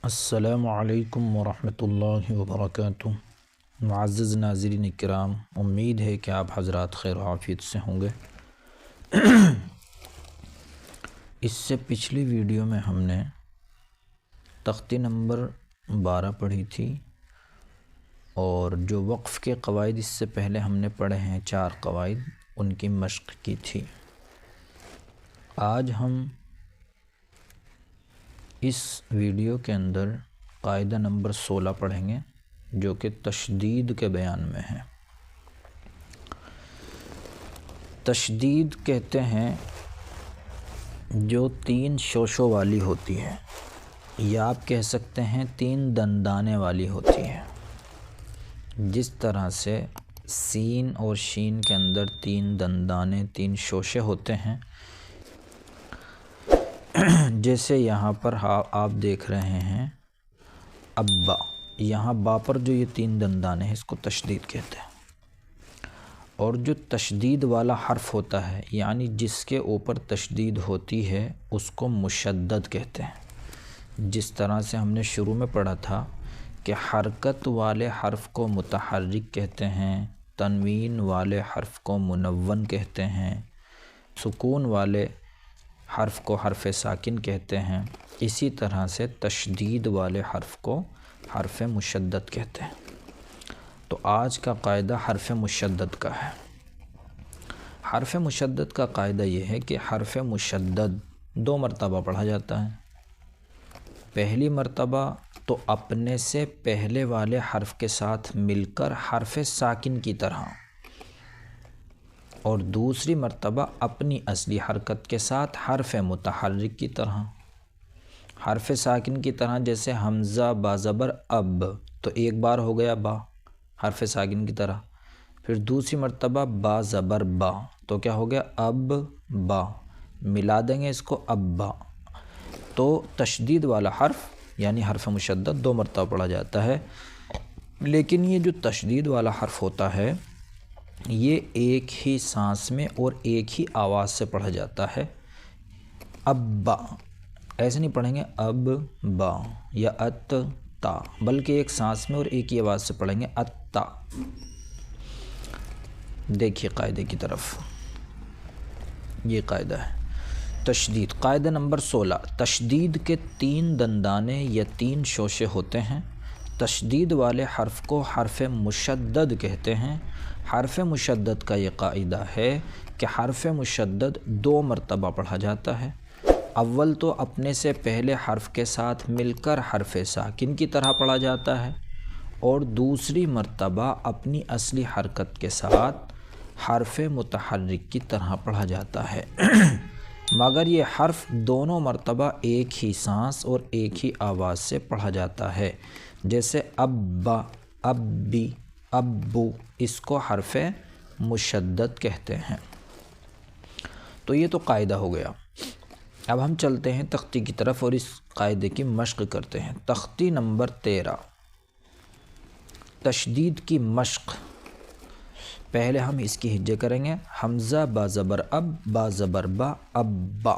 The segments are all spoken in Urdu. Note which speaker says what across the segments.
Speaker 1: السلام علیکم ورحمۃ اللہ وبرکاتہ۔ معزز ناظرین کرام، امید ہے کہ آپ حضرات خیر و عافیت سے ہوں گے۔ اس سے پچھلی ویڈیو میں ہم نے تختی نمبر 12 پڑھی تھی، اور جو وقف کے قواعد اس سے پہلے ہم نے پڑھے ہیں 4 قواعد، ان کی مشق کی تھی۔ آج ہم اس ویڈیو کے اندر قاعدہ نمبر 16 پڑھیں گے، جو کہ تشدید کے بیان میں ہے۔ تشدید کہتے ہیں جو 3 شوشوں والی ہوتی ہے، یا آپ کہہ سکتے ہیں 3 دندانے والی ہوتی ہے۔ جس طرح سے سین اور شین کے اندر 3 دندانے 3 شوشے ہوتے ہیں، جیسے یہاں پر آپ دیکھ رہے ہیں ابا، یہاں با پر جو یہ 3 دندانے ہیں اس کو تشدید کہتے ہیں۔ اور جو تشدید والا حرف ہوتا ہے، یعنی جس کے اوپر تشدید ہوتی ہے، اس کو مشدد کہتے ہیں۔ جس طرح سے ہم نے شروع میں پڑھا تھا کہ حرکت والے حرف کو متحرک کہتے ہیں، تنوین والے حرف کو منون کہتے ہیں، سکون والے حرف کو حرف ساکن کہتے ہیں، اسی طرح سے تشدید والے حرف کو حرف مشدد کہتے ہیں۔ تو آج کا قاعدہ حرف مشدد کا ہے۔ حرف مشدد کا قاعدہ یہ ہے کہ حرف مشدد 2 مرتبہ پڑھا جاتا ہے۔ پہلی مرتبہ تو اپنے سے پہلے والے حرف کے ساتھ مل کر حرف ساکن کی طرح، اور دوسری مرتبہ اپنی اصلی حرکت کے ساتھ حرف متحرک کی طرح۔ حرف ساکن کی طرح جیسے حمزہ با زبر اب، تو ایک بار ہو گیا با حرف ساکن کی طرح، پھر دوسری مرتبہ با زبر با، تو کیا ہو گیا اب با، ملا دیں گے اس کو اب با۔ تو تشدید والا حرف یعنی حرف مشدد 2 مرتبہ پڑھا جاتا ہے، لیکن یہ جو تشدید والا حرف ہوتا ہے یہ ایک ہی سانس میں اور ایک ہی آواز سے پڑھا جاتا ہے۔ اب با ایسے نہیں پڑھیں گے اب با یا ات تا، بلکہ ایک سانس میں اور ایک ہی آواز سے پڑھیں گے اتا۔ دیکھیے قاعدے کی طرف، یہ قاعدہ ہے تشدید۔ قاعدہ نمبر 16، تشدید کے 3 دندانے یا 3 شوشے ہوتے ہیں۔ تشدید والے حرف کو حرف مشدد کہتے ہیں۔ حرف مشدد کا یہ قاعدہ ہے کہ حرف مشدد 2 مرتبہ پڑھا جاتا ہے۔ اول تو اپنے سے پہلے حرف کے ساتھ مل کر حرف ساکن کی طرح پڑھا جاتا ہے، اور دوسری مرتبہ اپنی اصلی حرکت کے ساتھ حرف متحرک کی طرح پڑھا جاتا ہے۔ مگر یہ حرف دونوں مرتبہ ایک ہی سانس اور ایک ہی آواز سے پڑھا جاتا ہے، جیسے ابا، ابی، ابو، اس کو حرف مشدد کہتے ہیں۔ تو یہ تو قاعدہ ہو گیا۔ اب ہم چلتے ہیں تختی کی طرف اور اس قاعدے کی مشق کرتے ہیں۔ تختی نمبر 13، تشدید کی مشق۔ پہلے ہم اس کی ہجے کریں گے۔ حمزہ با زبر اب، با زبر با، ابا۔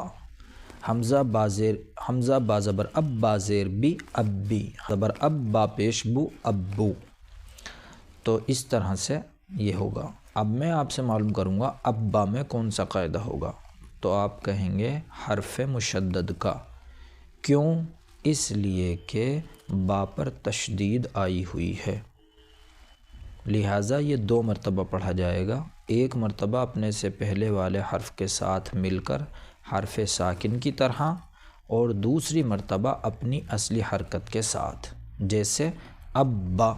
Speaker 1: حمزہ با زبر اب، با زیر بی، ابی۔ زبر اب، با پیش بو، ابو۔ تو اس طرح سے یہ ہوگا۔ اب میں آپ سے معلوم کروں گا ابا میں کون سا قاعدہ ہوگا، تو آپ کہیں گے حرف مشدد کا۔ کیوں؟ اس لیے کہ با پر تشدید آئی ہوئی ہے، لہٰذا یہ 2 مرتبہ پڑھا جائے گا۔ ایک مرتبہ اپنے سے پہلے والے حرف کے ساتھ مل کر حرف ساکن کی طرح، اور دوسری مرتبہ اپنی اصلی حرکت کے ساتھ، جیسے ابا۔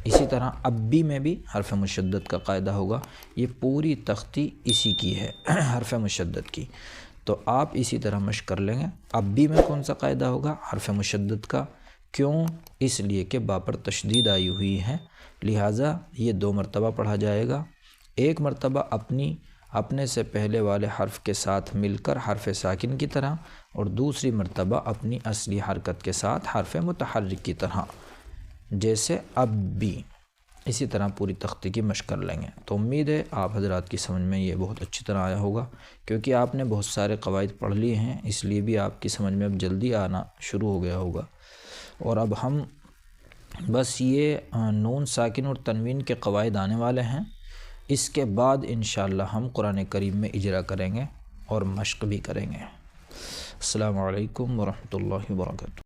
Speaker 1: اسی طرح ابی میں بھی حرف مشدد کا قاعدہ ہوگا۔ یہ پوری تختی اسی کی ہے، حرف مشدد کی۔ تو آپ اسی طرح مشق کر لیں گے۔ ابی میں کون سا قاعدہ ہوگا؟ حرف مشدد کا۔ کیوں؟ اس لیے کہ با پر تشدید آئی ہوئی ہے، لہٰذا یہ 2 مرتبہ پڑھا جائے گا۔ ایک مرتبہ اپنے سے پہلے والے حرف کے ساتھ مل کر حرف ساکن کی طرح، اور دوسری مرتبہ اپنی اصلی حرکت کے ساتھ حرف متحرک کی طرح، جیسے ابی۔ اسی طرح پوری تختی کی مشق کر لیں گے۔ تو امید ہے آپ حضرات کی سمجھ میں یہ بہت اچھی طرح آیا ہوگا، کیونکہ آپ نے بہت سارے قواعد پڑھ لیے ہیں، اس لیے بھی آپ کی سمجھ میں اب جلدی آنا شروع ہو گیا ہوگا۔ اور اب ہم بس یہ نون ساکن اور تنوین کے قواعد آنے والے ہیں، اس کے بعد انشاءاللہ ہم قرآن کریم میں اجرا کریں گے اور مشق بھی کریں گے۔ السلام علیکم ورحمۃ اللہ وبرکاتہ۔